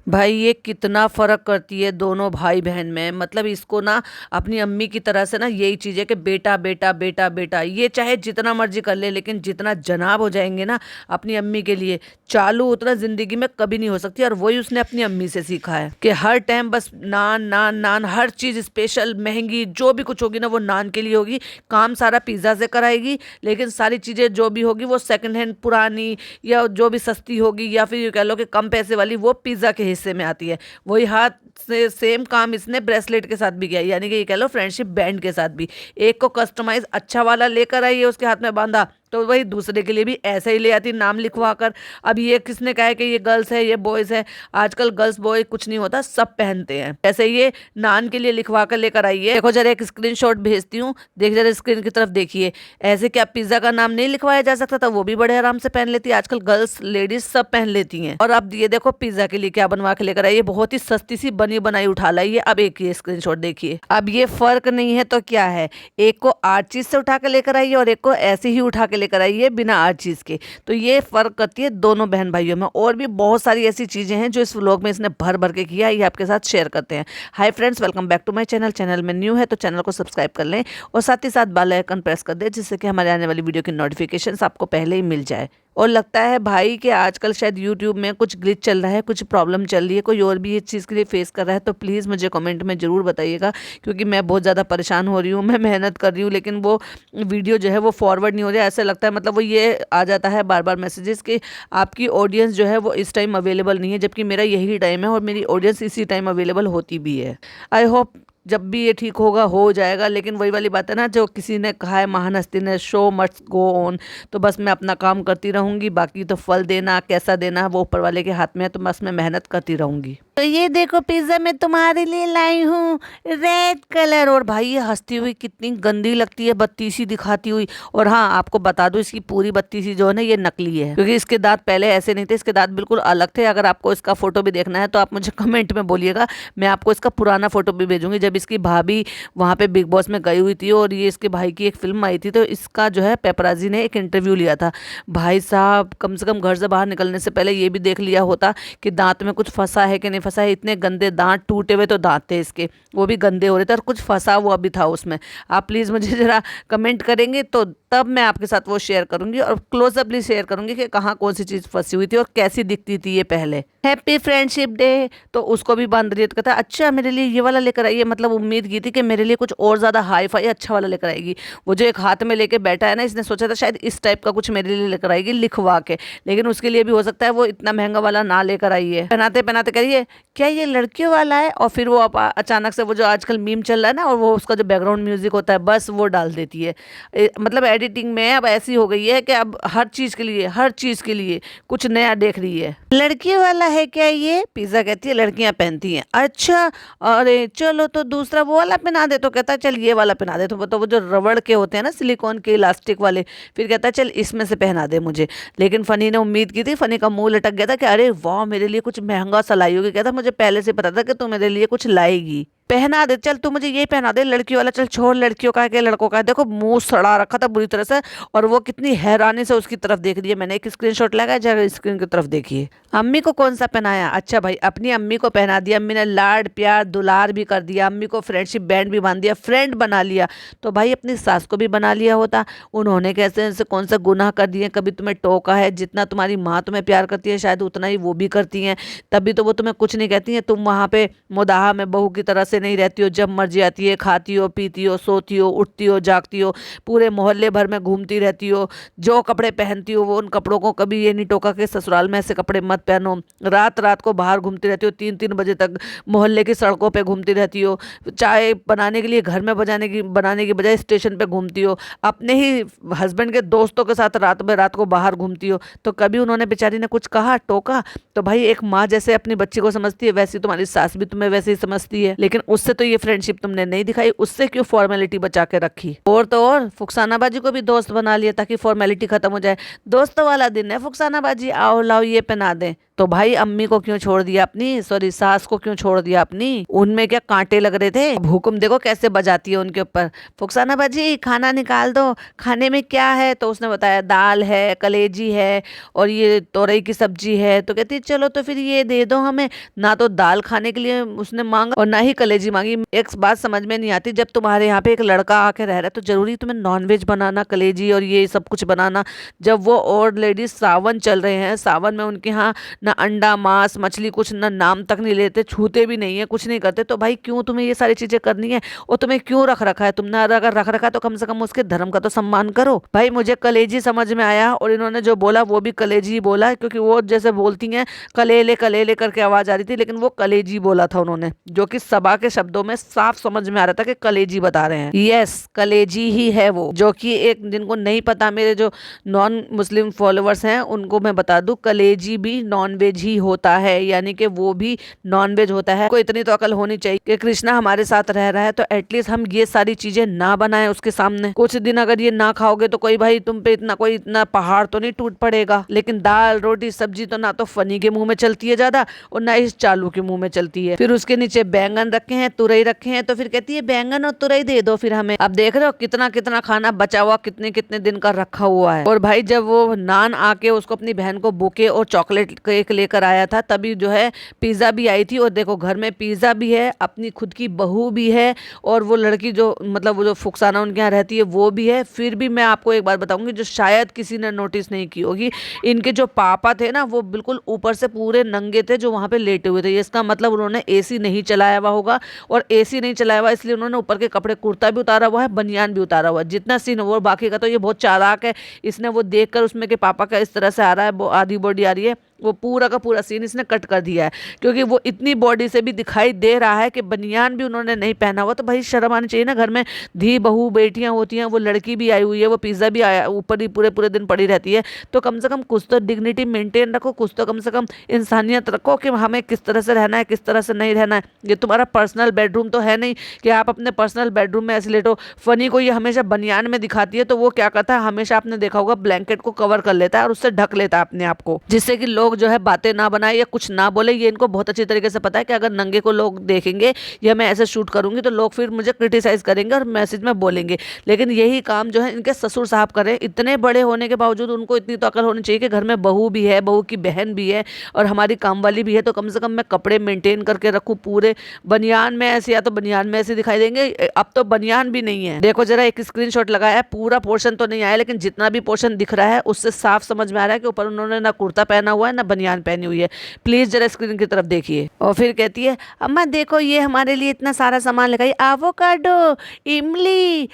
भाई ये कितना फर्क करती है दोनों भाई बहन में। मतलब इसको ना अपनी अम्मी की तरह से ना यही चीज है कि बेटा बेटा बेटा बेटा, ये चाहे जितना मर्जी कर ले लेकिन जितना जनाब हो जाएंगे ना अपनी अम्मी के लिए चालू, उतना जिंदगी में कभी नहीं हो सकती। और वही उसने अपनी अम्मी से सीखा है कि हर टाइम बस नान नान नान, हर चीज स्पेशल महंगी जो भी कुछ होगी ना वो नान के लिए होगी। काम सारा पिज्जा से कराएगी, लेकिन सारी चीजें जो भी होगी वो सेकंड हैंड पुरानी या जो भी सस्ती होगी या फिर ये कह लो कि कम पैसे वाली, वो पिज्जा के हिस्से में आती है। वही हाथ से सेम काम इसने ब्रेसलेट के साथ भी किया, यानी कि ये कह लो फ्रेंडशिप बैंड के साथ भी। एक को कस्टमाइज अच्छा वाला लेकर आई है, उसके हाथ में बांधा, तो वही दूसरे के लिए भी ऐसे ही ले आती नाम लिखवा कर। अब ये किसने कहा है कि ये गर्ल्स है ये बॉयज है? आजकल गर्ल्स बॉय कुछ नहीं होता, सब पहनते हैं। ऐसे ये नान के लिए लिखवा कर लेकर आई है। देखो जरा एक स्क्रीनशॉट भेजती हूँ, देख जरा स्क्रीन की तरफ देखिए। ऐसे क्या पिज्जा का नाम नहीं लिखवाया जा सकता था? वो भी बड़े आराम से पहन लेती है। आजकल गर्ल्स लेडीज सब पहन लेती हैं। और अब ये देखो पिज्जा के लिए क्या बनवा के लेकर आई है, बहुत ही सस्ती सी बनी बनाई उठा लाई है। अब एक ये स्क्रीनशॉट देखिए। अब ये फर्क नहीं है तो क्या है? एक को आर्ट चीज से उठा के लेकर आई है और एक को ऐसे ही उठा के लेकर आई है बिना आर्ट चीज के। तो ये फर्क करती है दोनों बहन भाइयों में। और भी बहुत सारी ऐसी चीजें हैं जो इस व्लॉग में इसने भर भर के किया है, ये आपके साथ शेयर करते हैं। Hi friends, welcome back to my channel. Channel में न्यू है तो चैनल को सब्सक्राइब कर लें और साथ ही साथ बेल आइकन प्रेस कर दें, जिससे कि हमारे आने वाली वीडियो की नोटिफिकेशन आपको पहले ही मिल जाए। और लगता है भाई कि आजकल शायद यूट्यूब में कुछ ग्लिच चल रहा है, कुछ प्रॉब्लम चल रही है, कोई और भी इस चीज़ के लिए फेस कर रहा है तो प्लीज़ मुझे कमेंट में ज़रूर बताइएगा, क्योंकि मैं बहुत ज़्यादा परेशान हो रही हूँ। मैं मेहनत कर रही हूँ लेकिन वो वीडियो जो है वो फॉरवर्ड नहीं हो रहा है। ऐसा लगता है मतलब वो ये आ जाता है बार बार मैसेजेस कि आपकी ऑडियंस जो है वो इस टाइम अवेलेबल नहीं है, जबकि मेरा यही टाइम है और मेरी ऑडियंस इसी टाइम अवेलेबल होती भी है। आई होप जब भी ये ठीक होगा हो जाएगा। लेकिन वही वाली बात है ना, जो किसी ने कहा है महान हस्ती ने, शो मस्ट गो ऑन। तो बस मैं अपना काम करती रहूंगी, बाकी तो फल देना कैसा देना है वो ऊपर वाले के हाथ में है। तो बस मैं मेहनत करती रहूंगी। तो ये देखो पिज्जा मैं तुम्हारे लिए लाई हूँ, रेड कलर। और भाई ये हंसती हुई कितनी गंदी लगती है, बत्तीसी दिखाती हुई। और हाँ, आपको बता दूं इसकी पूरी बत्तीसी जो है ना ये नकली है, क्योंकि इसके दांत पहले ऐसे नहीं थे, इसके दांत बिल्कुल अलग थे। अगर आपको इसका फोटो भी देखना है तो आप मुझे कमेंट में बोलिएगा, मैं आपको इसका पुराना फोटो भी भेजूंगी। जब इसकी भाभी वहां पे बिग बॉस में गई हुई थी और ये इसके भाई की एक फिल्म आई थी, तो इसका जो है पेपराजी ने एक इंटरव्यू लिया था। भाई साहब कम से कम घर से बाहर निकलने से पहले ये भी देख लिया होता कि दांत में कुछ फंसा है कि नहीं फंसा है। इतने गंदे दांत, टूटे हुए तो दांत थे इसके, वो भी गंदे हो रहे थे और कुछ फंसा हुआ भी था उसमें। आप प्लीज़ मुझे ज़रा कमेंट करेंगे तो तब मैं आपके साथ वो शेयर करूंगी और क्लोजअपली शेयर करूंगी कि कहाँ कौन सी चीज़ फंसी हुई थी और कैसी दिखती थी ये पहले। हैप्पी फ्रेंडशिप डे, तो उसको भी बंद रिएक्ट करता है, अच्छा मेरे लिए ये वाला लेकर आई है। मतलब उम्मीद की थी कि मेरे लिए कुछ और ज़्यादा हाई फाई अच्छा वाला लेकर आएगी। वो जो एक हाथ में लेके बैठा है ना, इसने सोचा था शायद इस टाइप का कुछ मेरे लिए लेकर आएगी लिखवा के, लेकिन उसके लिए भी हो सकता है वो इतना महंगा वाला ना लेकर आई है। पहनाते पहनाते करिए क्या ये लड़कियों वाला है, और फिर वो अचानक से वो जो आजकल मीम चल रहा है ना, और वो उसका जो बैकग्राउंड म्यूजिक होता है बस वो डाल देती है। मतलब एडिटिंग में अब ऐसी हो गई है कि अब हर चीज़ के लिए, हर चीज़ के लिए कुछ नया देख रही है। लड़कियों वाला है क्या ये? पिज्जा कहती है लड़कियां पहनती हैं। अच्छा, अरे चलो तो दूसरा वो वाला पहना दे। तो कहता है चल ये वाला पहना दे। तो वो जो रबड़ के होते हैं ना, सिलिकॉन के इलास्टिक वाले, फिर कहता है चल इसमें से पहना दे मुझे। लेकिन फनी ने उम्मीद की थी, फनी का मुंह लटक गया था कि अरे वाह मेरे लिए कुछ महंगा सा लाई होगी। कहता मुझे पहले से पता था कि तू मेरे लिए कुछ लाएगी। पहना दे, चल तू मुझे ये पहना दे लड़की वाला, चल छोड़ लड़कियों का के लड़कों का। देखो मुंह सड़ा रखा था बुरी तरह से, और वो कितनी हैरानी से उसकी तरफ देख रही है। मैंने एक स्क्रीनशॉट लगाया, जरा स्क्रीन की तरफ देखिए। अम्मी को कौन सा पहनाया? अच्छा भाई अपनी अम्मी को पहना दिया। अम्मी ने लाड प्यार दुलार भी कर दिया, अम्मी को फ्रेंडशिप बैंड भी बांध दिया, फ्रेंड बना लिया। तो भाई अपनी सास को भी बना लिया होता। उन्होंने कैसे ऐसे कौन सा गुनाह कर दिए? कभी तुम्हें टोका है? जितना तुम्हारी माँ तुम्हें प्यार करती है शायद उतना ही वो भी करती हैं, तभी तो वो तुम्हें कुछ नहीं कहती हैं। तुम वहाँ पे मुदाहा में बहू की तरह से नहीं रहती हो, जब मर्जी आती है, खाती हो पीती हो, सोती हो उठती हो जागती हो, पूरे मोहल्ले भर में घूमती रहती हो। जो कपड़े पहनती हो वो उन कपड़ों को कभी ये नहीं टोका कि ससुराल में ऐसे कपड़े मत पहनो। रात रात को बाहर घूमती रहती हो, 3-3 बजे तक मोहल्ले की सड़कों पे घूमती रहती हो। चाय बनाने के लिए घर में बनाने की बजाय स्टेशन पे घूमती हो। अपने ही हस्बैंड के दोस्तों के साथ रात को बाहर घूमती हो। तो कभी उन्होंने बेचारी ने कुछ कहा, टोका? तो भाई एक माँ जैसे अपनी बच्ची को समझती है, वैसी तुम्हारी सास भी तुम्हें वैसे ही समझती है। लेकिन उससे तो ये फ्रेंडशिप तुमने नहीं दिखाई, उससे क्यों फॉर्मेलिटी बचा के रखी? और तो और फुकसाना बाजी को भी दोस्त बना लिया ताकि फॉर्मेलिटी खत्म हो जाए। दोस्तों वाला दिन है फुकसाना बाजी, आओ लाओ ये पहना दें। तो भाई अम्मी को क्यों छोड़ दिया अपनी, सॉरी सास को क्यों छोड़ दिया अपनी, उनमें क्या कांटे लग रहे थे। हुक्म देखो कैसे बजाती है उनके ऊपर, फुकसाना बाजी खाना निकाल दो, खाने में क्या है। तो उसने बताया दाल है, कलेजी है और ये तोरई की सब्जी है। तो कहती है चलो तो फिर ये दे दो हमें। ना तो दाल खाने के लिए उसने मांगा और ना ही कलेजी मांगी। एक बात समझ में नहीं आती, जब तुम्हारे यहाँ पे एक लड़का आके रह रहा है तो जरूरी तुम्हें नॉनवेज बनाना, कलेजी और ये सब कुछ बनाना। जब वो और लेडीज सावन चल रहे हैं, सावन में उनके यहाँ ना अंडा मांस मछली कुछ ना नाम तक नहीं लेते, छूते भी नहीं है, कुछ नहीं करते। तो भाई क्यों तुम्हें ये सारी चीजें करनी है, और तुम्हें क्यों रख रखा है। तुमने अगर रख रखा है तो कम से कम उसके धर्म का तो सम्मान करो। भाई मुझे कलेजी समझ में आया और इन्होंने जो बोला वो भी कलेजी ही बोला, क्योंकि वो जैसे बोलती हैं कलेले करके आवाज आ रही थी, लेकिन वो कलेजी बोला था उन्होंने, जो कि सभा के शब्दों में साफ समझ में आ रहा था कि कलेजी बता रहे हैं। यस कलेजी ही है वो, जो कि एक जिनको नहीं पता, मेरे जो नॉन मुस्लिम फॉलोअर्स हैं उनको मैं बता दूं, कलेजी भी नॉनवेज ही होता है, यानी कि वो भी नॉनवेज होता है। कोई इतनी तो अकल होनी चाहिए कि कृष्णा हमारे साथ रह रहा है तो एटलीस्ट हम ये सारी चीजें ना बनाएं उसके सामने। कुछ दिन अगर ये ना खाओगे तो कोई भाई तुम पे इतना पहाड़ तो नहीं टूट पड़ेगा, लेकिन दाल रोटी सब्जी तो ना तो फनी के मुंह में चलती है ज्यादा और ना इस चालू के मुंह में चलती है। फिर उसके नीचे बैंगन रखे हैं, तुरई रखे हैं, तो फिर कहती है बैंगन और तुरई दे दो फिर हमें। अब देख रहे हो कितना कितना खाना बचा हुआ, कितने कितने दिन का रखा हुआ है। और भाई जब वो नान आके उसको अपनी बहन को बुके और चॉकलेट केक लेकर आया था, तभी जो है पिज्जा भी आई थी। और देखो घर में पिज्जा भी है, अपनी खुद की बहू भी है, और वो लड़की जो मतलब वो जो फुकसाना उनके यहाँ रहती है वो भी है। फिर भी मैं आपको एक बात बताऊंगी जो शायद किसी ने नोटिस नहीं की होगी, इनके जो पापा थे ना वो बिल्कुल ऊपर से पूरे नंगे थे जो वहां पे लेटे हुए थे। इसका मतलब उन्होंने एसी नहीं चलाया हुआ होगा, और एसी नहीं चलाया हुआ इसलिए उन्होंने ऊपर के कपड़े, कुर्ता भी उतारा हुआ है, बनियान भी उतारा हुआ है, जितना सीन वो। बाकी का तो ये बहुत चालाक है, इसने वो देखकर उसमें के पापा का इस तरह से आ रहा है, आधी बॉडी आ रही है, वो पूरा का पूरा सीन इसने कट कर दिया है, क्योंकि वो इतनी बॉडी से भी दिखाई दे रहा है कि बनियान भी उन्होंने नहीं पहना हुआ। तो भाई शर्म आनी चाहिए ना, घर में धी बहू बेटियां होती हैं, वो लड़की भी आई हुई है, वो पिज्जा भी आया ऊपर ही पूरे पूरे दिन पड़ी रहती है। तो कम से कम कुछ तो डिग्निटी मेंटेन रखो, कुछ तो कम से कम इंसानियत रखो कि हमें किस तरह से रहना है, किस तरह से नहीं रहना है। ये तुम्हारा पर्सनल बेडरूम तो है नहीं कि आप अपने पर्सनल बेडरूम में ऐसे लेटो। फनी को ये हमेशा बनियान में दिखाती है, तो वो क्या करता है, हमेशा आपने देखा होगा ब्लैंकेट को कवर कर लेता है और उससे ढक लेता है अपने आप को, जिससे कि लोग जो है बातें ना बनाए या कुछ ना बोले। ये इनको बहुत अच्छी तरीके से पता है कि अगर नंगे को लोग देखेंगे या मैं ऐसे शूट करूंगी तो लोग फिर मुझे क्रिटिसाइज करेंगे और मैसेज में बोलेंगे। लेकिन यही काम जो है इनके ससुर साहब करें। इतने बड़े होने के बावजूद उनको इतनी तो अकल होनी चाहिए कि घर में बहू भी है, बहू की बहन भी है और हमारी काम वाली भी है, तो कम से कम मैं कपड़े मेंटेन करके रखूं। पूरे बनियान में ऐसे या तो बनियान में ऐसे दिखाई देंगे, अब तो बनियान भी नहीं है। देखो जरा एक स्क्रीनशॉट लगाया है, पूरा पोर्शन तो नहीं आया लेकिन जितना भी पोर्शन दिख रहा है उससे साफ समझ में आ रहा है कि ऊपर उन्होंने ना कुर्ता पहना हुआ है ना बनियान पहनी हुई है। प्लीज जरा स्क्रीन की तरफ देखिए। और फिर कहती है अम्मा देखो ये हमारे लिए इतना सारा सामान लेकर आई, एवोकाडो, इमली,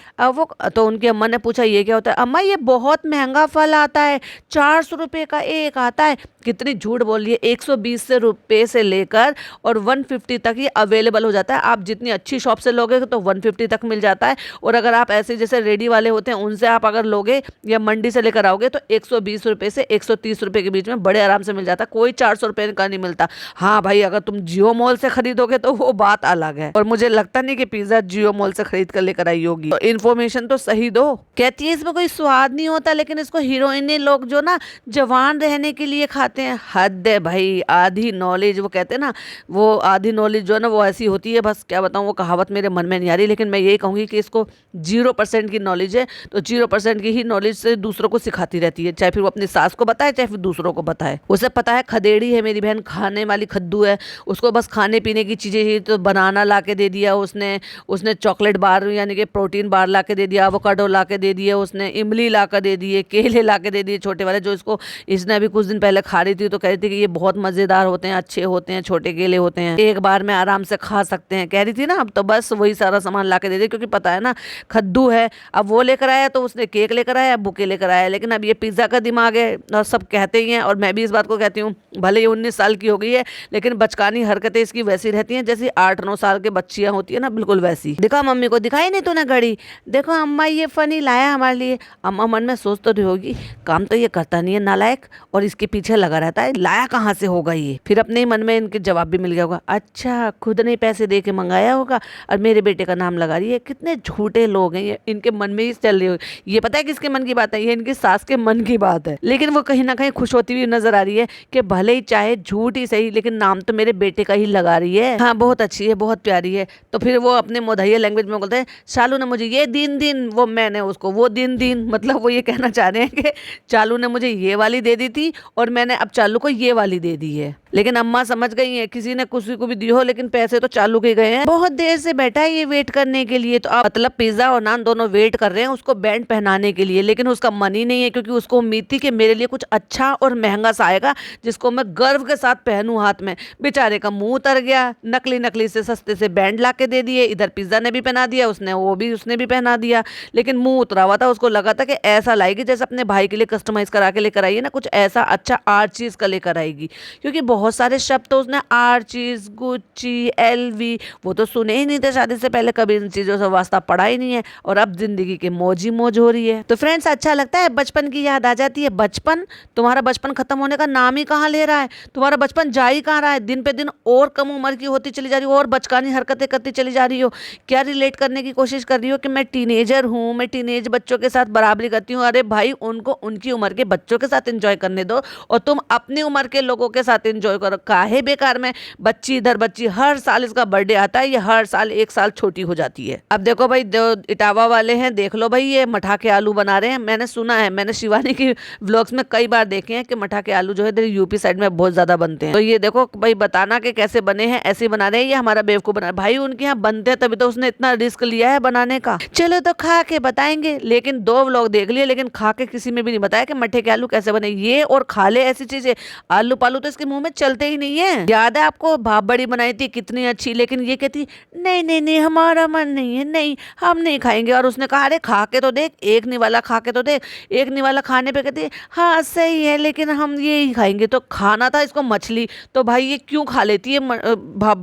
तो उनकी अम्मा ने पूछा ये क्या होता है। अम्मा ये बहुत महंगा फल आता है, 400 रुपये का एक आता है। कितनी झूठ बोल रही है, 120 रुपये से लेकर और 150 तक ही अवेलेबल हो जाता है। आप जितनी अच्छी शॉप से लोगे तो 150 तक मिल जाता है, और अगर आप ऐसे जैसे रेडी वाले होते हैं उनसे आप अगर लोगे या मंडी से लेकर आओगे तो 120 रुपये से 130 रुपये के बीच में बड़े आराम से मिल जाता है। कोई 400 रुपये का नहीं मिलता। हाँ भाई अगर तुम जियो मॉल से खरीदोगे तो वो बात अलग है, और मुझे लगता नहीं कि पिज्जा जियो मॉल से खरीद कर लेकर आई होगी। तो इन्फॉर्मेशन तो सही दो। कहती है इसमें कोई स्वाद नहीं होता, लेकिन इसको हीरोइने लोग जो ना जवान रहने के लिए खाते हैं। हद है भाई, आधी नॉलेज, वो कहते हैं ना वो आधी नॉलेज जो है ना वो ऐसी होती है, बस क्या बताऊँ, वो कहावत मेरे मन में नहीं आ रही। लेकिन मैं यही कहूँगी कि इसको 0% की नॉलेज है, तो 0% की ही नॉलेज से दूसरों को सिखाती रहती है, चाहे फिर वो अपनी सास को बताए चाहे फिर दूसरों को बताए। उसे पता है खदेड़ी है मेरी बहन, खाने वाली खद्दू है, उसको बस खाने पीने की चीज़ें ही। तो बनाना ला के दे दिया उसने चॉकलेट बार यानी कि प्रोटीन बार ला के दे दिया, एवोकाडो ला के दे दिया, उसने इमली ला कर दे दिए, केले ला के दे दिए छोटे वाले, जो इसने अभी कुछ दिन पहले खा रही थी तो कह रही थी कि ये बहुत मज़ेदार होते हैं, अच्छे होते हैं, छोटे केले होते हैं, एक बार में आराम से खा सकते हैं, कह रही थी ना। अब तो बस वही सारा सामान ला के दे दिया, क्योंकि पता है ना खद्दू है। अब वो लेकर आया तो उसने केक लेकर आया, बुके लेकर आया, लेकिन अब ये पिज़्ज़ा का दिमाग है और सब कहते ही हैं, और मैं भी इस बात को कहती हूँ, भले ये 19 साल की हो गई है लेकिन बचकानी हरकतें इसकी वैसी रहती हैं जैसी 8-9 साल के बच्चियां होती है ना, बिल्कुल वैसी। देखा मम्मी को दिखाई नहीं तूने घड़ी, देखो अम्मा ये फनी लाया हमारे लिए। अम्मा मन में सोच तो रही होगी काम तो ये करता नहीं है नालायक, और इसके पीछे लगा रहता है, लाया कहाँ से होगा ये। फिर अपने ही मन में इनके जवाब भी मिल गया होगा, अच्छा खुद ने पैसे दे के मंगाया होगा और मेरे बेटे का नाम लगा रही है। कितने झूठे लोग हैं ये, इनके मन में ही चल रही होगी। ये पता है किसके मन की बात है, ये इनकी सास के मन की बात है, लेकिन वो कहीं ना कहीं खुश होती हुई नजर आ रही है है कि भले ही चाहे झूठ ही सही लेकिन नाम तो मेरे बेटे का ही लगा रही है। हाँ बहुत अच्छी है, बहुत प्यारी है। तो फिर वो अपने मोदैया लैंग्वेज में बोलते हैं शालू ने मुझे ये दिन दिन, वो मैंने उसको वो दिन दिन, मतलब वो ये कहना चाह रहे हैं कि चालू ने मुझे ये वाली दे दी थी और मैंने अब चालू को ये वाली दे दी है। लेकिन अम्मा समझ गई है किसी ने किसी को भी दी हो लेकिन पैसे तो चालू के गए हैं। बहुत देर से बैठा है ये वेट करने के लिए, तो अब मतलब पिज्जा और नान दोनों वेट कर रहे हैं उसको बैंड पहनाने के लिए, लेकिन उसका मन ही नहीं है क्योंकि उसको उम्मीद थी कि मेरे लिए कुछ अच्छा और महंगा सा आएगा जिसको मैं गर्व के साथ पहनूं हाथ में। बेचारे का मुंह उतर गया, नकली नकली से सस्ते से बैंड ला के दे दिए। इधर पिज्जा ने भी पहना दिया, उसने भी पहना दिया, लेकिन मुंह उतरा हुआ था। उसको लगा था कि ऐसा लाएगी जैसे अपने भाई के लिए कस्टमाइज करा के लेकर आई है ना, कुछ ऐसा अच्छा आर्चीज का लेकर आएगी, क्योंकि बहुत सारे शब्द तो उसने आर्चीज, गुच्ची, एलवी वो तो सुने ही नहीं थे शादी से पहले, कभी इन चीजों से वास्ता पड़ा ही नहीं है, और अब जिंदगी की मौज ही मौज हो रही है। तो फ्रेंड्स अच्छा लगता है, बचपन की याद आ जाती है। बचपन, तुम्हारा बचपन खत्म होने का नाम ही कहाँ ले रहा है, तुम्हारा बचपन जा ही कहाँ रहा है, दिन पे दिन और कम उम्र की होती चली जा रही हो और बचकानी हरकतें करती चली जा रही हो। क्या रिलेट करने की कोशिश कर रही हो कि मैं टीनेजर हूँ, मैं टीनेज बच्चों के साथ बराबरी करती हूँ। अरे भाई उनको उनकी उम्र के बच्चों के साथ एंजॉय करने दो और तुम अपनी उम्र के लोगों के साथ एंजॉय करो। काहे बेकार में बच्ची इधर बच्ची, हर साल इसका बर्थडे आता है, ये हर साल एक साल छोटी हो जाती है। अब देखो भाई इटावा वाले हैं, देख लो भाई ये मठा के आलू बना रहे हैं। मैंने सुना है, मैंने शिवानी की व्लॉग्स में कई बार देखे हैं कि मठा के आलू जो है इधर यूपी साइड में बहुत ज्यादा बनते हैं। तो ये देखो भाई बताना कि कैसे बने हैं, ऐसे बना रहे हैं, ये हमारा बेवकूफ बना भाई, उनके यहाँ बनते हैं तभी तो उसने इतना रिस्क लिया है बनाने का। चलो तो खा के बताएंगे, लेकिन 2 व्लॉग देख लिए लेकिन खा के किसी में भी नहीं बताया कि मठे के आलू कैसे बने। ये और खा ले ऐसी चीजें, आलू पालू तो इसके मुंह में चलते ही नहीं है। याद है आपको भाप बड़ी बनाई थी कितनी अच्छी, लेकिन ये कहती नहीं नहीं नहीं हमारा मन नहीं है, नहीं हम नहीं खाएंगे। और उसने कहा अरे खा के तो देख, एक निवाला खा के तो देख। एक निवाला खाने पे कहती हाँ सही है लेकिन हम ये ही खाएंगे। तो खाना था इसको मछली, तो भाई ये क्यों खा लेती है भाप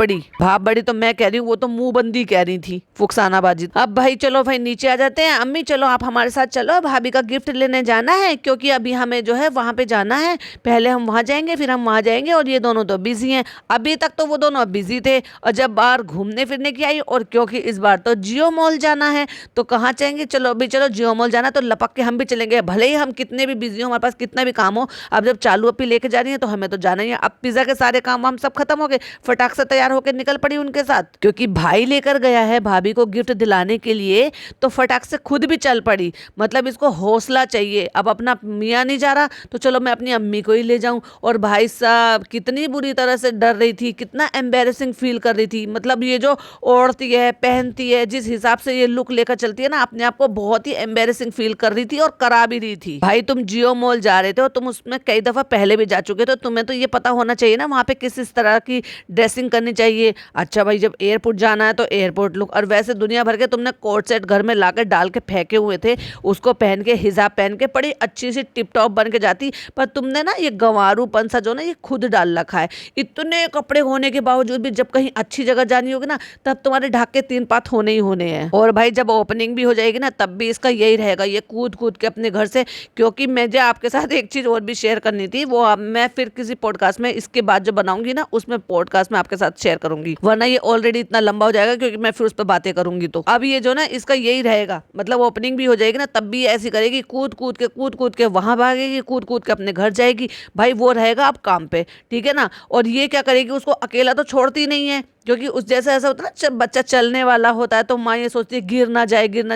बड़ी तो मैं कह रही हूँ, वो तो मुंह बंदी कह रही थी, फुकसानाबाजी। अब भाई चलो भाई नीचे आ जाते हैं। अम्मी चलो आप हमारे साथ चलो, भाभी का गिफ्ट लेने जाना है, क्योंकि अभी हमें जो है वहां पे जाना है। पहले हम वहां जाएंगे फिर हम वहां जाएंगे, और ये दोनों तो बिजी हैं। अभी तक तो वो दोनों बिजी थे, और जब बाहर घूमने फिरने की आई, और क्योंकि इस बार तो जियो मॉल जाना है, तो कहाँ जाएंगे, चलो अभी चलो जियो मॉल जाना, तो लपक के हम भी चलेंगे। भले ही हम कितने भी बिजी हो, हमारे पास कितना भी काम हो, अब जब चालू अपी लेके जा रही है तो हमें तो जाना ही है। अब पिज्जा के सारे काम हम सब खत्म हो गए, फटाक से तैयार होकर निकल पड़ी उनके साथ, क्योंकि भाई लेकर गया है भाभी को गिफ्ट दिलाने के लिए, तो फटाक से खुद भी चल पड़ी। मतलब इसको हौसला चाहिए। अब अपना मियाँ नहीं जा रहा तो चलो मैं अपनी अम्मी को ही ले जाऊं। और भाई साहब कितनी बुरी तरह से डर रही थी, कितना एम्बेरसिंग फील कर रही थी। मतलब ये जो ओढ़ती है, पहनती है, जिस हिसाब से ये लुक लेकर चलती है ना, अपने आप को बहुत ही एम्बेरसिंग फील कर रही थी और करा भी रही थी। भाई तुम जियो मॉल जा रहे थे और तुम उसमें कई दफा पहले भी जा चुके, तो तुम्हें तो ये पता होना चाहिए ना वहां पे किस तरह की ड्रेसिंग करनी चाहिए। अच्छा भाई जब एयरपोर्ट जाना है तो एयरपोर्ट लुक, और वैसे दुनिया भर के तुमने कोट सेट घर में लाकर डाल के फेंके हुए थे, उसको पहन के हिजाब पहन के बड़ी अच्छी सी टिप टॉप बन के जाती, पर तुमने ना ये गंवारूपन सा जो ना ये खुद डाल रखा है। इतने कपड़े होने के बावजूद भी जब कहीं अच्छी जगह जानी होगी ना, तब तुम्हारे ढाक के 3 पात होने ही होने हैं। और भाई जब ओपनिंग भी हो जाएगी ना, तब भी इसका यही रहेगा, ये कूद कूद के अपने घर से। क्योंकि मुझे आपके साथ एक चीज और भी शेयर करनी थी, वो अब मैं फिर किसी पॉडकास्ट में इसके बाद जो बनाऊंगी ना, उसमें पॉडकास्ट में आपके साथ शेयर करूंगी, वरना ये ऑलरेडी इतना लंबा हो जाएगा, क्योंकि मैं फिर उस पर बातें करूंगी। तो अब ये जो ना इसका यही रहेगा, मतलब ओपनिंग भी हो जाएगी ना, तब भी ऐसी करेगी, कूद कूद के वहां भागेगी, कूद कूद के अपने घर जाएगी। भाई वो रहेगा अब काम पे, ठीक है ना। और ये क्या करेगी, उसको अकेला तो छोड़ती नहीं है, क्योंकि उस जैसे ऐसा होता है ना, जब बच्चा चलने वाला होता है तो माँ ये सोचती है गिर ना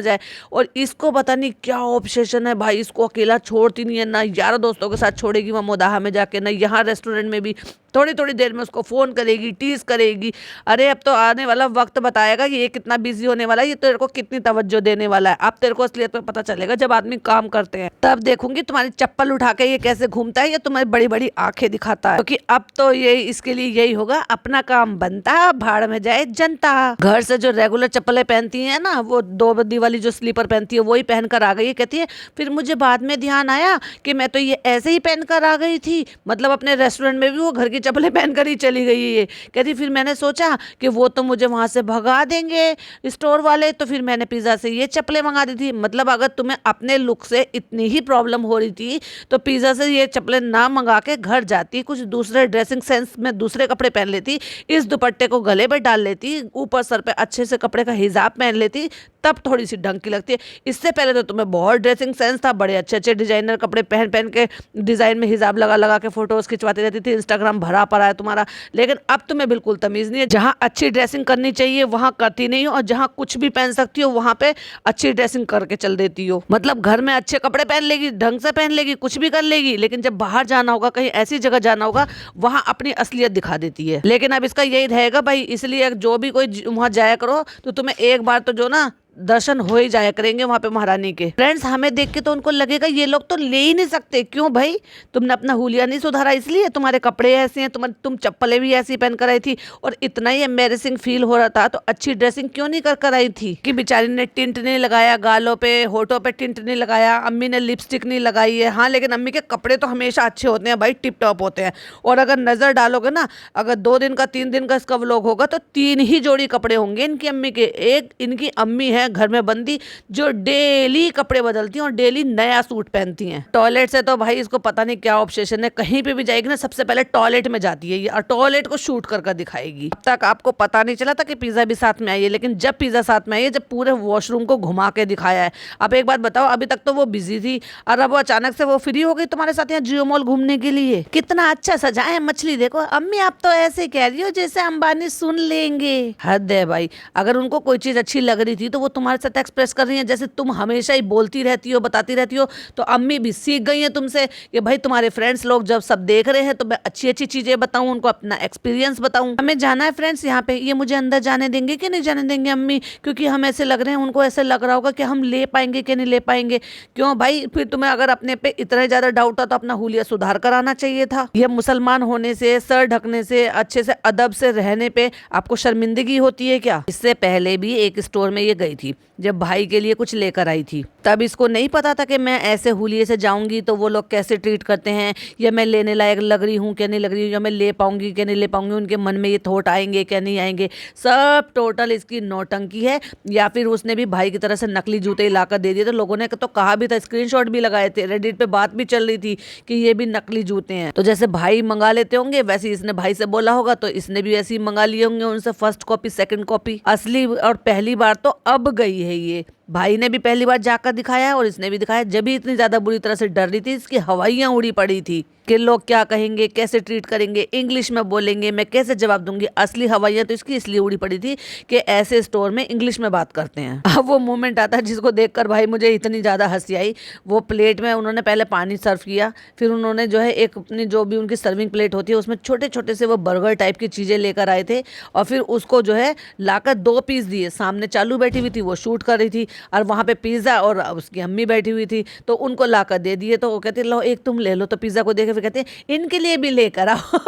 जाए। और इसको पता नहीं क्या ऑब्सेशन है भाई, इसको अकेला छोड़ती नहीं है, ना यार दोस्तों के साथ छोड़ेगी वहाँ मोदाहा में जाके, ना यहाँ रेस्टोरेंट में भी। थोड़ी थोड़ी देर में उसको फोन करेगी, टीज करेगी। अरे अब तो आने वाला वक्त बताएगा कि ये कितना बिजी होने वाला है, ये तेरे को कितनी तवज्जो देने वाला है। अब तेरे को असलियत में पता चलेगा जब आदमी काम करते हैं, तब देखूंगी तुम्हारी चप्पल उठा के ये कैसे घूमता है, ये तुम्हारी बड़ी बड़ी आंखें दिखाता है। क्योंकि अब तो ये इसके लिए यही होगा, अपना काम बनता, भाड़ में जाए जनता। घर से जो रेगुलर चप्पलें पहनती है ना, वो 2 बद्दी वाली जो स्लीपर पहनती है, वही पहनकर आ गई। कहती है फिर मुझे बाद में ध्यान आया कि मैं तो ये ऐसे ही पहनकर आ गई थी। मतलब अपने रेस्टोरेंट में भी वो घर की चप्पलें पहनकर ही चली गई है ये। कहती फिर मैंने सोचा कि वो तो मुझे वहां से भगा देंगे स्टोर वाले, तो फिर मैंने पिज्जा से ये चप्पलें मंगा दी थी। मतलब अगर तुम्हें अपने लुक से इतनी ही प्रॉब्लम हो रही थी तो पिज्जा से ये चप्पलें ना मंगा के घर जाती, कुछ दूसरे ड्रेसिंग सेंस में दूसरे कपड़े पहन लेती, इस दुपट्टे को गले पे डाल लेती, ऊपर सर पे अच्छे से कपड़े का हिजाब पहन लेती, तब थोड़ी सी ढंग की लगती है। इससे पहले तो तुम्हें बहुत ड्रेसिंग सेंस था, बड़े अच्छे अच्छे डिजाइनर कपड़े पहन पहन के डिजाइन में हिजाब लगा लगा के फोटोज खिंचवाती रहती थी, इंस्टाग्राम भरा पड़ा है तुम्हारा। लेकिन अब तुम्हें बिल्कुल तमीज नहीं है, जहाँ अच्छी ड्रेसिंग करनी चाहिए वहां करती नहीं हो, और जहाँ कुछ भी पहन सकती हो वहां पे अच्छी ड्रेसिंग करके चल देती हो। मतलब घर में अच्छे कपड़े पहन लेगी, ढंग से पहन लेगी, कुछ भी कर लेगी, लेकिन जब बाहर जाना होगा, कहीं ऐसी जगह जाना होगा, वहां अपनी असलियत दिखा देती है। लेकिन अब इसका यही रहेगा भाई, इसलिए जो भी कोई वहां जाया करो तो तुम्हें एक बार तो जो ना दर्शन हो ही जाया करेंगे वहां पे महारानी के। फ्रेंड्स, हमें देख के तो उनको लगेगा ये लोग तो ले ही नहीं सकते। क्यों भाई? तुमने अपना हुलिया नहीं सुधारा, इसलिए तुम्हारे कपड़े ऐसे हैं, तुम चप्पलें भी ऐसी पहन कर आई थी, और इतना ही एम्बेरसिंग फील हो रहा था तो अच्छी ड्रेसिंग क्यों नहीं कर आई थी? कि बेचारी ने टिंट नहीं लगाया, गालों पे होठों पे टिंट नहीं लगाया, अम्मी ने लिपस्टिक नहीं लगाई है। हाँ, लेकिन अम्मी के कपड़े तो हमेशा अच्छे होते हैं भाई, टिप टॉप होते हैं। और अगर नजर डालोगे ना, अगर 2 दिन का 3 दिन का इसका व्लॉग होगा तो 3 ही जोड़ी कपड़े होंगे इनकी अम्मी के। एक इनकी अम्मी है घर में बंदी, जो डेली कपड़े बदलती हैं और डेली नया सूट पहनती हैं। टॉयलेट से तो भाई इसको पता नहीं क्या ऑब्सेशन है, कहीं पे भी जाएगी ना सबसे पहले टॉयलेट में जाती है ये, और टॉयलेट को शूट कर दिखाएगी। अब तक आपको पता नहीं चला था कि पिज्जा भी साथ में आई है, लेकिन जब पिज्जा साथ में आई है, जब पूरे वॉशरूम को घुमा के दिखाया है। अब एक बात बताओ, अभी तक तो वो बिजी थी और अब वो अचानक से वो फ्री हो गई तुम्हारे साथ यहाँ जियो मॉल घूमने के लिए। कितना अच्छा सजा है मछली, देखो अम्मी आप तो ऐसे कह रही हो जैसे अंबानी सुन लेंगे। हद है भाई, अगर उनको कोई चीज अच्छी लग रही थी तो वो तुम्हारे साथ एक्सप्रेस कर रही है, जैसे तुम हमेशा ही बोलती रहती हो, बताती रहती हो। तो अम्मी भी सीख गई हैं तुमसे कि भाई तुम्हारे फ्रेंड्स लोग जब सब देख रहे हैं तो मैं अच्छी अच्छी चीजें बताऊं, उनको अपना एक्सपीरियंस बताऊं। हमें जाना है फ्रेंड्स यहाँ पे, ये मुझे अंदर जाने देंगे कि नहीं जाने देंगे अम्मी? क्योंकि हम ऐसे लग रहे हैं, उनको ऐसे लग रहा होगा कि हम ले पाएंगे कि नहीं ले पाएंगे। क्यों भाई? फिर तुम्हें अगर अपने पे इतना ज्यादा डाउट था तो अपना हुलिया सुधार कराना चाहिए था। यह मुसलमान होने से, सर ढकने से, अच्छे से अदब से रहने पे आपको शर्मिंदगी होती है क्या? इससे पहले भी एक स्टोर में ये गई थी, जब भाई के लिए कुछ लेकर आई थी, तब इसको नहीं पता था कि मैं ऐसे हुलिये से जाऊंगी तो वो लोग कैसे ट्रीट करते हैं, या मैं लेने लायक लग रही हूँ क्या नहीं लग रही हूँ, या मैं ले पाऊंगी क्या नहीं ले पाऊंगी, उनके मन में ये थॉट आएंगे क्या नहीं आएंगे। सब टोटल इसकी नौटंकी है। या फिर उसने भी भाई की तरह से नकली जूते लाकर दे दिए, तो लोगों ने तो कहा भी था, स्क्रीनशॉट भी लगाए थे, रेडिट पे बात भी चल रही थी कि ये भी नकली जूते हैं। तो जैसे भाई मंगा लेते होंगे वैसे इसने भाई से बोला होगा, तो इसने भी ऐसे ही मंगा लिए होंगे उनसे, फर्स्ट कॉपी सेकंड कॉपी। असली और पहली बार तो अब गई है ये, भाई ने भी पहली बार जाकर दिखाया है और इसने भी दिखाया। जब भी इतनी ज्यादा बुरी तरह से डर रही थी, इसकी हवाइयां उड़ी पड़ी थी कि लोग क्या कहेंगे, कैसे ट्रीट करेंगे, इंग्लिश में बोलेंगे, मैं कैसे जवाब दूंगी। असली हवाइयां तो इसकी इसलिए उड़ी पड़ी थी कि ऐसे स्टोर में इंग्लिश में बात करते हैं। अब वो मोमेंट आता है जिसको देखकर भाई मुझे इतनी ज्यादा हंसी आई। वो प्लेट में उन्होंने पहले पानी सर्व किया, फिर उन्होंने जो है एक अपनी जो भी उनकी सर्विंग प्लेट होती है उसमें छोटे छोटे से वो बर्गर टाइप की चीजें लेकर आए थे, और फिर उसको जो है लाकर 2 पीस दिए। सामने चालू बैठी हुई थी, वो शूट कर रही थी, और वहां पे पिज्जा और उसकी अम्मी बैठी हुई थी, तो उनको लाकर दे दिए। तो वो कहते लो एक तुम ले लो, तो पिज्जा को देखे फिर कहते इनके लिए भी लेकर आओ।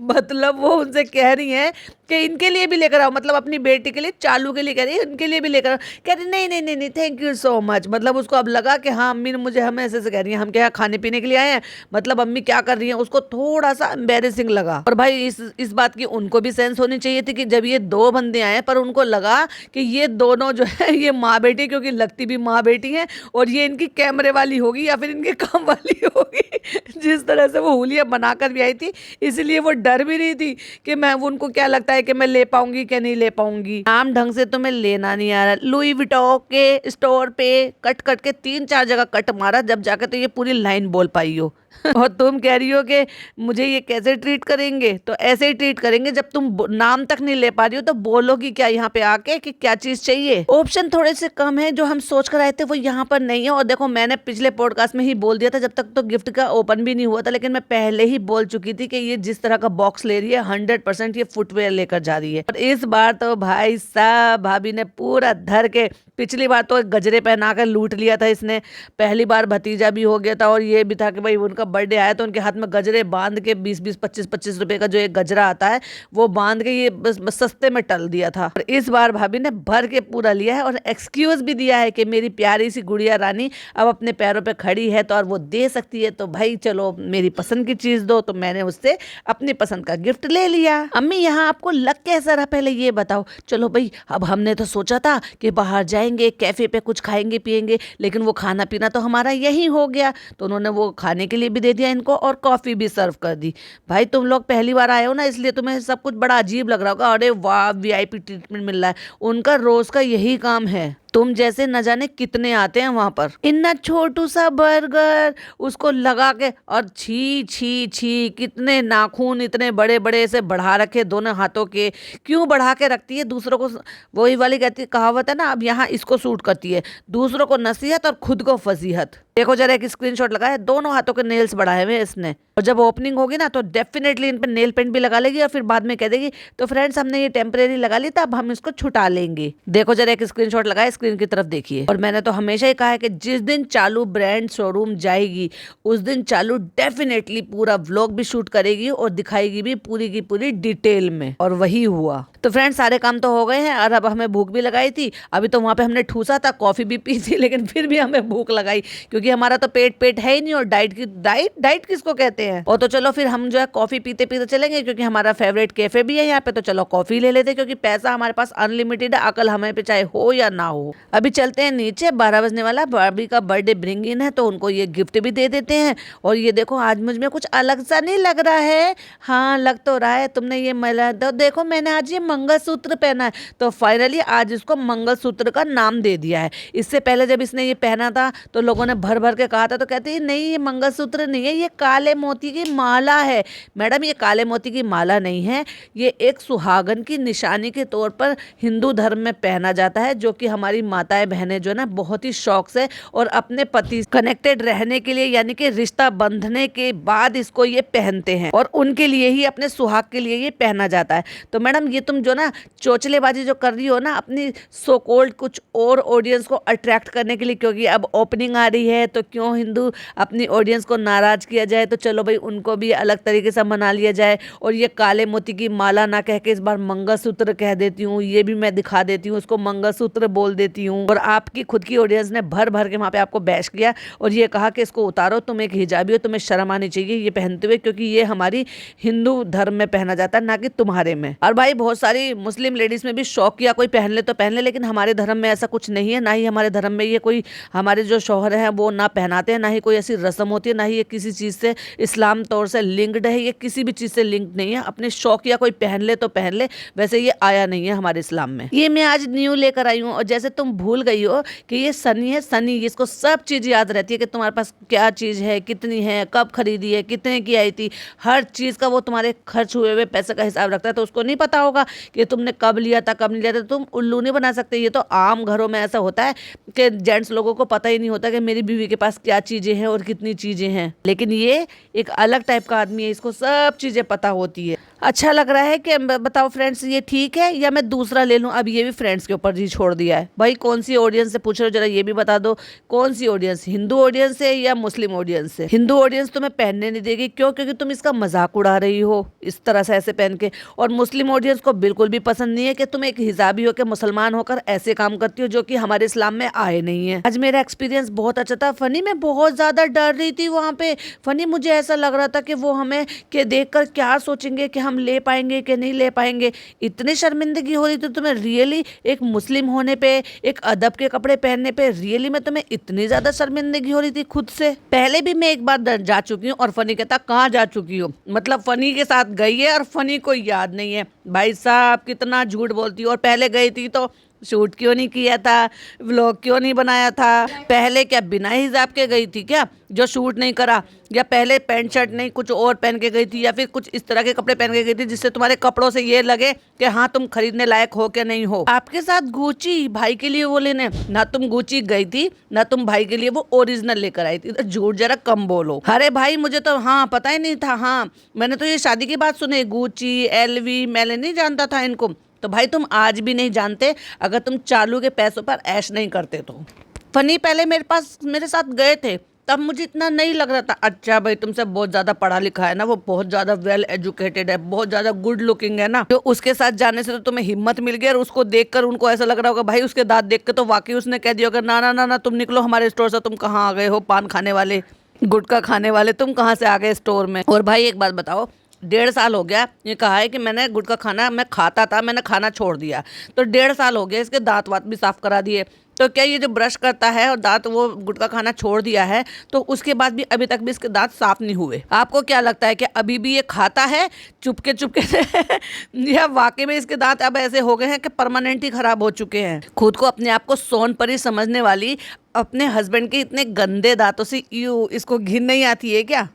मतलब वो उनसे कह रही हैं कि इनके लिए भी लेकर आओ, मतलब अपनी बेटी के लिए, चालू के लिए कह रही है, इनके लिए भी लेकर आओ। कह रही नहीं नहीं नहीं नहीं थैंक यू सो मच। मतलब उसको अब लगा कि हाँ अम्मी ने मुझे, हमें ऐसे से कह रही है, हम क्या खाने पीने के लिए आए हैं, मतलब अम्मी क्या कर रही है, उसको थोड़ा सा एम्बेरसिंग लगा। और भाई इस बात की उनको भी सेंस होनी चाहिए थी कि जब ये 2 बंदे आए पर उनको लगा कि ये दोनों जो है ये माँ बेटी, क्योंकि लगती भी माँ बेटी है, और ये इनकी कैमरे वाली होगी या फिर इनके काम वाली होगी। जिस तरह से वो हुलिया बनाकर भी आई थी, इसलिए वो डर भी रही थी कि मैं, उनको क्या लगता है कि मैं ले पाऊंगी क्या नहीं ले पाऊंगी। नाम ढंग से तो मैं लेना नहीं आ रहा। लुई विटॉन के स्टोर पे कट कट के 3-4 जगह कट मारा, जब जाकर तो ये पूरी लाइन बोल पाई हो। और तुम कह रही हो कि मुझे ये कैसे ट्रीट करेंगे, तो ऐसे ही ट्रीट करेंगे। जब तुम नाम तक नहीं ले पा रही हो तो बोलोगी क्या यहाँ पे आके कि क्या चीज चाहिए। ऑप्शन थोड़े से कम है, जो हम सोच कर आए थे वो यहाँ पर नहीं है। और देखो मैंने पिछले पॉडकास्ट में ही बोल दिया था, जब तक तो गिफ्ट का ओपन भी नहीं हुआ था, लेकिन मैं पहले ही बोल चुकी थी कि ये जिस तरह का बॉक्स ले रही है 100% ये फुटवेयर लेकर जा रही है। और इस बार तो भाई साहब भाभी ने पूरा धर के, पिछली बार तो गजरे पहना कर लूट लिया था इसने, पहली बार भतीजा भी हो गया था और ये भी था कि भाई उनका बर्थडे आया तो उनके हाथ में गजरे बांध के 20-20 25-25 रुपए का जो एक गजरा आता है वो बांध के ये बस सस्ते में टल दिया था। और इस बार भाभी ने भर के पूरा लिया है और एक्सक्यूज भी दिया है कि मेरी प्यारी सी गुड़िया रानी अब अपने पैरों पे खड़ी है तो और वो दे सकती है, तो भाई चलो मेरी पसंद की चीज दो। तो मैंने उससे अपनी पसंद का गिफ्ट ले लिया। अम्मी यहाँ आपको लग कैसा रहा पहले ये बताओ। चलो भाई, अब हमने तो सोचा था कि बाहर जाएंगे कैफे पे कुछ खाएंगे पिएंगे, लेकिन वो खाना पीना तो हमारा यही हो गया। तो उन्होंने वो खाने के लिए भी दे दिया इनको और कॉफी भी सर्व कर दी। भाई तुम लोग पहली बार आए हो ना, इसलिए तुम्हें सब कुछ बड़ा अजीब लग रहा होगा। अरे वाह, वीआईपी ट्रीटमेंट मिल रहा है। उनका रोज का यही काम है। तुम जैसे न जाने कितने आते हैं वहां पर। इतना छोटू सा बर्गर उसको लगा के, और छी छी छी, कितने नाखून इतने बड़े बड़े से बढ़ा रखे दोनों हाथों के। क्यों बढ़ा के रखती है दूसरों को? वही वाली कहती कहावत है ना, अब यहाँ इसको सूट करती है, दूसरों को नसीहत और खुद को फजीहत। देखो जरा एक स्क्रीनशॉट लगा है, दोनों हाथों के नेल्स बढ़ाए हुए इसने। और जब ओपनिंग होगी ना तो डेफिनेटली इन पर नेल पेंट भी लगा लेगी और फिर बाद में कह देगी तो फ्रेंड्स हमने ये टेम्परेरी लगा ली था, अब हम इसको छुटा लेंगे। देखो जरा एक स्क्रीनशॉट लगा है, स्क्रीन की तरफ देखिए। और मैंने तो हमेशा ही कहा है कि जिस दिन चालू ब्रांड शोरूम जाएगी उस दिन चालू डेफिनेटली पूरा व्लॉग भी शूट करेगी और दिखाएगी भी पूरी की पूरी डिटेल में। और वही हुआ। तो फ्रेंड्स सारे काम तो हो गए हैं और अब हमें भूख भी लगाई थी। अभी तो वहां पे हमने ठूसा था, कॉफी भी पी थी, लेकिन फिर भी हमें भूख लगाई क्योंकि हमारा तो पेट है ही नहीं। और डाइट किसको कहते हैं। और तो चलो फिर हम जो है कॉफी पीते पीते चलेंगे क्योंकि हमारा फेवरेट कैफे भी है यहाँ पे। तो चलो कॉफी ले लेते क्योंकि पैसा हमारे पास अनलिमिटेड है, अकल हमें पे चाहे हो या ना हो। अभी चलते हैं नीचे, 12 बजने वाला। बारबी का बर्थडे ब्रिंग इन है तो उनको ये गिफ्ट भी दे देते हैं। और ये देखो आज मुझ में कुछ अलग सा नहीं लग रहा है? हाँ लग तो रहा है। तुमने ये मला तो देखो, मैंने आज ये मंगलसूत्र पहना है। तो फाइनली आज इसको मंगलसूत्र का नाम दे दिया है। इससे पहले जब इसने ये पहना था तो लोगों ने भर भर के कहा था, तो कहती है नहीं ये मंगलसूत्र नहीं है, ये काले मोती की माला है। मैडम ये काले मोती की माला नहीं है, ये एक सुहागन की निशानी के तौर पर हिंदू धर्म में पहना जाता है, जो कि हमारी माताएं बहनें जो है ना बहुत ही शौक से और अपने पति कनेक्टेड रहने के लिए, यानी कि रिश्ता बंधने के बाद इसको ये पहनते हैं और उनके लिए ही, अपने सुहाग के लिए ये पहना जाता है। तो मैडम ये तुम जो ना चोचलेबाजी जो कर रही हो ना अपनी सो कॉल्ड कुछ और ऑडियंस को अट्रैक्ट करने के लिए, क्योंकि अब ओपनिंग आ रही है तो क्यों हिंदू अपनी ऑडियंस को नाराज किया जाए, तो चलो भाई उनको भी अलग तरीके से मना लिया जाए। और ये काले मोती की माला ना कह के इस बार मंगलसूत्र कह देती हूँ, ये भी मैं दिखा देती हूँ, उसको मंगलसूत्र बोल देती हूँ। और आपकी खुद की ऑडियंस ने भर भर के वहां पे आपको बैश किया और ये कहा कि इसको उतारो, तुम एक हिजाबी हो, तुम्हें शर्म आनी चाहिए ये पहनते हुए, क्योंकि ये हमारी हिंदू धर्म में पहना जाता है ना कि तुम्हारे में। और भाई बहुत सारी मुस्लिम लेडीज में भी शौक किया कोई पहन ले तो पहन ले, लेकिन हमारे धर्म में ऐसा कुछ नहीं है। ना ही हमारे धर्म में ये कोई, हमारे जो शौहर हैं वो ना पहनाते हैं, ना ही कोई ऐसी रस्म होती है, ना ही ये किसी चीज से इस्लाम तौर से लिंक्ड है, ये किसी भी चीज से लिंक्ड नहीं है। अपने शौक या कोई पहन ले तो पहन ले, वैसे ये आया नहीं है हमारे इस्लाम में। ये मैं आज न्यू लेकर आई हूँ। और जैसे तुम भूल गई हो कि ये सनी है, सनी, इसको सब चीज याद रहती है कि तुम्हारे पास क्या चीज है, कितनी है, कब खरीदी है, कितने की आई थी, हर चीज का वो तुम्हारे खर्च हुए हुए पैसे का हिसाब रखता है। तो उसको नहीं पता होगा कि तुमने कब लिया था कब नहीं लिया था। तुम उल्लू नहीं बना सकते। ये तो आम घरों में ऐसा होता है कि जेंट्स लोगों को पता ही नहीं होता कि मेरी बीवी के पास क्या चीजें हैं और कितनी चीजें हैं, लेकिन ये एक अलग टाइप का आदमी है, इसको सब चीजें पता होती है। अच्छा लग रहा है कि बताओ फ्रेंड्स ये ठीक है या मैं दूसरा ले लूं? अब ये भी फ्रेंड्स के ऊपर ही छोड़ दिया है। भाई कौन सी ऑडियंस से पूछ रहे हो, जरा ये भी बता दो कौन सी ऑडियंस, हिंदू ऑडियंस है या मुस्लिम ऑडियंस है? हिंदू ऑडियंस तुम्हें पहनने नहीं देगी। क्यों? क्योंकि तुम इसका मजाक उड़ा रही हो इस तरह से ऐसे पहन के। और मुस्लिम ऑडियंस को बिल्कुल भी पसंद नहीं है कि तुम एक हिजाबी होकर, मुसलमान होकर ऐसे काम करती हो जो कि हमारे इस्लाम में आए नहीं है। आज मेरा एक्सपीरियंस बहुत अच्छा था। फनी मैं बहुत ज्यादा डर रही थी वहां पे। फनी मुझे ऐसा लग रहा था कि वो हमें के देखकर क्या सोचेंगे कि हम ले पाएंगे कि नहीं ले पाएंगे। इतनी शर्मिंदगी हो रही थी तुम्हें रियली, एक मुस्लिम होने पे, एक अदब के कपड़े पहनने पे रियली में तुम्हें इतनी ज्यादा शर्मिंदगी हो रही थी खुद से। पहले भी मैं एक बार जा चुकी हूँ और फनी कहता कहाँ जा चुकी हो, मतलब फनी के साथ गई है और फनी को याद नहीं है। भाई साहब कितना झूठ बोलती हो। और पहले गई थी तो शूट क्यों नहीं किया था, व्लॉग क्यों नहीं बनाया था? पहले क्या बिना हिजाब के गई थी क्या जो शूट नहीं करा? या पहले पैंट शर्ट नहीं कुछ और पहन के गई थी, या फिर कुछ इस तरह के कपड़े पहन के गई थी जिससे तुम्हारे कपड़ों से ये लगे कि हाँ तुम खरीदने लायक हो क्या नहीं हो? आपके साथ गुची भाई के लिए वो लेने, ना तुम गुची गई थी ना तुम भाई के लिए वो ओरिजिनल लेकर आई थी। तो झूठ जरा कम बोलो। अरे भाई मुझे तो हाँ पता ही नहीं था। हाँ मैंने तो ये शादी की बात सुनी, गुची एलवी, मैंने नहीं जानता था इनको। तो भाई तुम आज भी नहीं जानते अगर तुम चालू के पैसों पर ऐश नहीं करते तो। फनी पहले मेरे साथ गए थे तब मुझे इतना नहीं लग रहा था। अच्छा भाई तुमसे बहुत ज्यादा पढ़ा लिखा है ना, वो बहुत ज्यादा वेल एजुकेटेड है, बहुत ज्यादा गुड लुकिंग है ना, तो उसके साथ जाने से तो तुम्हें हिम्मत मिल गई। और उसको देखकर उनको ऐसा लग रहा होगा भाई, उसके दांत देख के तो वाकई उसने कह दिया होगा ना ना ना ना तुम निकलो हमारे स्टोर से, तुम कहाँ आ गए हो पान खाने वाले, गुटखा खाने वाले, तुम कहाँ से आ गए स्टोर में। और भाई एक बात बताओ, 1.5 साल हो गया ये कहा है कि मैंने गुटखा खाना मैं खाता था, मैंने खाना छोड़ दिया, तो 1.5 साल हो गया, इसके दांत वात भी साफ करा दिए, तो क्या ये जो ब्रश करता है और दांत वो गुटखा खाना छोड़ दिया है तो उसके बाद भी अभी तक भी इसके दांत साफ नहीं हुए? आपको क्या लगता है कि अभी भी ये खाता है चुपके चुपके से या वाकई में इसके दांत अब ऐसे हो गए हैं कि परमानेंट ही खराब हो चुके हैं? खुद को अपने आप को सोनपरी समझने वाली अपने हस्बैंड के इतने गंदे दांतों से इसको घिन नहीं आती है क्या?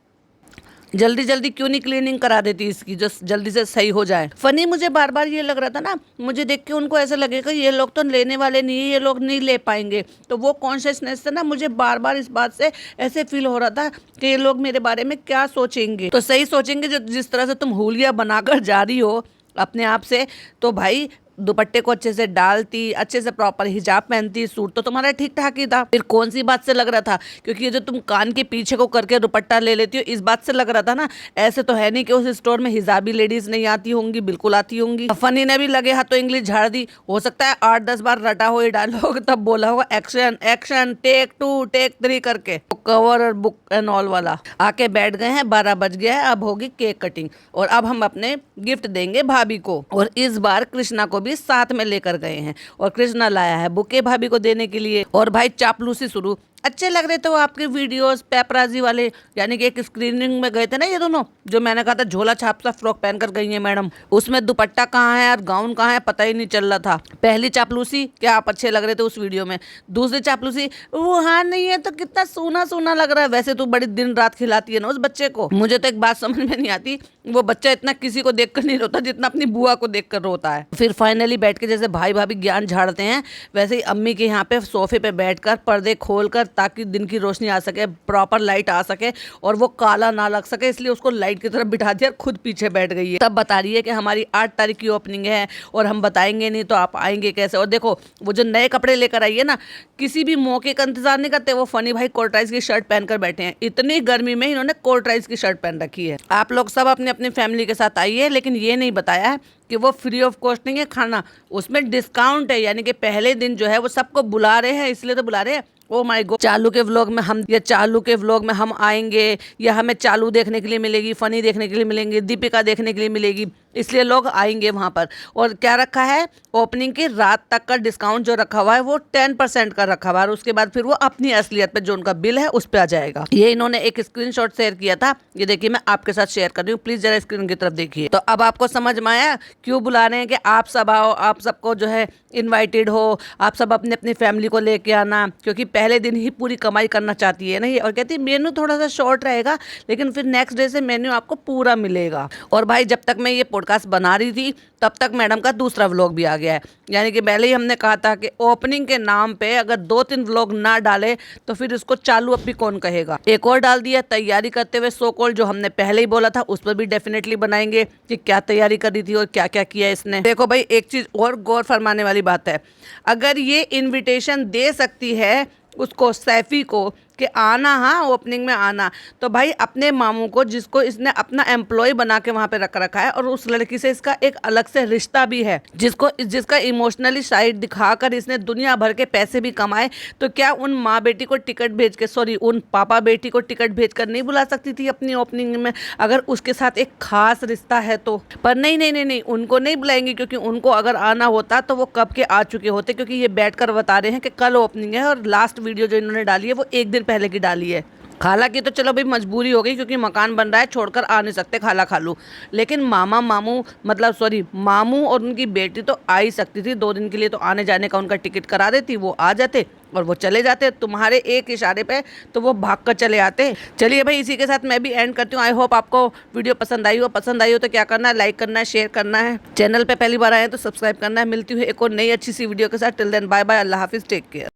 जल्दी जल्दी क्यों नहीं क्लीनिंग करा देती इसकी, जो जल्दी से सही हो जाए। फनी मुझे बार बार ये लग रहा था ना, मुझे देख के उनको ऐसा लगेगा ये लोग तो लेने वाले नहीं है, ये लोग नहीं ले पाएंगे, तो वो कॉन्शियसनेस से ना मुझे बार बार इस बात से ऐसे फील हो रहा था कि ये लोग मेरे बारे में क्या सोचेंगे। तो सही सोचेंगे जो जिस तरह से तुम हुलिया बनाकर जा रही हो अपने आप से, तो भाई दुपट्टे को अच्छे से डालती, अच्छे से प्रॉपर हिजाब पहनती, सूट तो तुम्हारा ठीक ठाक ही था, फिर कौन सी बात से लग रहा था? क्योंकि ये जो तुम कान के पीछे को करके दुपट्टा ले लेती हो इस बात से लग रहा था ना। ऐसे तो है नहीं कि उस स्टोर में हिजाबी लेडीज नहीं आती होंगी, बिल्कुल आती होंगी। फनी ने भी लगे हाथों इंग्लिश झाड़ दी, हो सकता है 8-10 बार रटा हुआ डायलॉग तब बोला होगा एक्शन एक्शन टेक 2 टेक 3 करके, कवर और बुक एंड ऑल वाला। आके बैठ गए हैं, 12 बज गया है, अब होगी केक कटिंग और अब हम अपने गिफ्ट देंगे भाभी को। और इस बार कृष्णा को भी साथ में लेकर गए हैं और कृष्णा लाया है बुके भाभी को देने के लिए। और भाई चापलूसी शुरू। अच्छे लग रहे थे वो आपके वीडियोस पेपराजी वाले, यानी कि एक स्क्रीनिंग में गए थे ना ये दोनों, जो मैंने कहा था झोला छाप सा फ्रॉक पहनकर गई है मैडम, उसमें दुपट्टा कहाँ है और गाउन कहाँ है पता ही नहीं चल रहा था। पहली चापलूसी क्या आप अच्छे लग रहे थे उस वीडियो में, दूसरी चापलूसी वो हाँ नहीं है तो कितना सूना सूना लग रहा है, वैसे तो बड़ी दिन रात खिलाती है ना उस बच्चे को। मुझे तो एक बात समझ में नहीं आती, वो बच्चा इतना किसी को देखकर नहीं रोता जितना अपनी बुआ को देखकर रोता है। फिर फाइनली बैठ के जैसे भाई भाभी ज्ञान झाड़ते हैं वैसे ही अम्मी के यहाँ पे सोफे पे बैठकर पर्दे खोलकर, ताकि दिन की रोशनी आ सके, प्रॉपर लाइट आ सके और वो काला ना लग सके, इसलिए उसको लाइट की तरफ बिठा दिया और खुद पीछे बैठ गई है। तब बता रही है कि हमारी 8 तारीख की ओपनिंग है और हम बताएंगे नहीं तो आप आएंगे कैसे। और देखो वो जो नए कपड़े लेकर आई है ना, किसी भी मौके का इंतजार नहीं करते, वो फनी भाई कोर्टाइज की शर्ट पहनकर बैठे हैं। इतनी गर्मी में इन्होंने कोर्टाइज की शर्ट पहन रखी है। आप लोग सब अपने अपनी फैमिली के साथ आइए, लेकिन ये नहीं बताया है कि वो फ्री ऑफ कॉस्ट नहीं है खाना, उसमें डिस्काउंट है, यानी कि पहले दिन जो है वो सबको बुला रहे हैं, इसलिए तो बुला रहे हैं। ओ माय गॉड, चालू के व्लॉग में हम आएंगे या हमें चालू देखने के लिए मिलेगी, फनी देखने के लिए मिलेंगे, दीपिका देखने के लिए मिलेगी, इसलिए लोग आएंगे वहां पर। और क्या रखा है, ओपनिंग की रात तक का डिस्काउंट जो रखा हुआ है वो 10% का रखा हुआ है, और उसके बाद फिर वो अपनी असलियत पे जो उनका बिल है उस पर आ जाएगा। ये इन्होंने एक स्क्रीनशॉट शेयर किया था, ये देखिए मैं आपके साथ शेयर कर रही हूँ, प्लीज जरा स्क्रीन की तरफ देखिए। तो अब आपको समझ में आया क्यों बुला रहे हैं कि आप सब आओ, आप सबको जो है इन्वाइटेड हो, आप सब अपने अपनी फैमिली को लेके आना, क्योंकि पहले दिन ही पूरी कमाई करना चाहती है ना ये। और कहती है मेन्यू थोड़ा सा शॉर्ट रहेगा लेकिन फिर नेक्स्ट डे से मेन्यू आपको पूरा मिलेगा। और भाई जब तक मैं ये पॉडकास्ट बना रही थी तब तक मैडम का दूसरा व्लॉग भी आ गया है, यानी कि पहले ही हमने कहा था कि ओपनिंग के नाम पे अगर 2-3 व्लॉग ना डाले तो फिर इसको चालू अब भी कौन कहेगा। एक और डाल दिया तैयारी करते हुए सो कॉल्ड, जो हमने पहले ही बोला था उस पर भी डेफिनेटली बनाएंगे कि क्या तैयारी कर रही थी और क्या क्या किया इसने। देखो भाई एक चीज और गौर फरमाने वाली बात है, अगर ये इन्विटेशन दे सकती है उसको सैफी को कि आना, हाँ ओपनिंग में आना, तो भाई अपने मामू को जिसको इसने अपना एम्प्लॉय बना के वहां पे रख रखा है और उस लड़की से इसका एक अलग से रिश्ता भी है, जिसका इमोशनली साइड दिखाकर इसने दुनिया भर के पैसे भी कमाए, तो क्या उन माँ बेटी को टिकट भेज के, सॉरी उन पापा बेटी को टिकट भेज कर नहीं बुला सकती थी अपनी ओपनिंग में, अगर उसके साथ एक खास रिश्ता है तो? पर नहीं नहीं नहीं नहीं, उनको नहीं बुलाएंगे, क्योंकि उनको अगर आना होता तो वो कब के आ चुके होते, क्योंकि ये बैठकर बता रहे हैं कि कल ओपनिंग है और लास्ट वीडियो जो इन्होंने डाली है वो एक दिन पहले की डाली है। हालांकि तो चलो भाई मजबूरी हो गई क्योंकि मकान बन रहा है, छोड़कर आ नहीं सकते खाला खालू, लेकिन मामू और उनकी बेटी तो आ ही सकती थी 2 दिन के लिए, तो आने जाने का उनका टिकट करा देती, वो आ जाते और वो चले जाते तुम्हारे एक इशारे पे, तो वो भाग कर चले आते। चलिए भाई इसी के साथ मैं भी एंड करती हूँ। आई होप आपको वीडियो पसंद आई हो तो क्या करना है, लाइक करना है, शेयर करना है, चैनल पे पहली बार आए तो सब्सक्राइब करना है। मिलती हुई एक और नई अच्छी सी वीडियो के साथ, टिल देन बाय बाय, अल्लाह हाफिज, टेक केयर।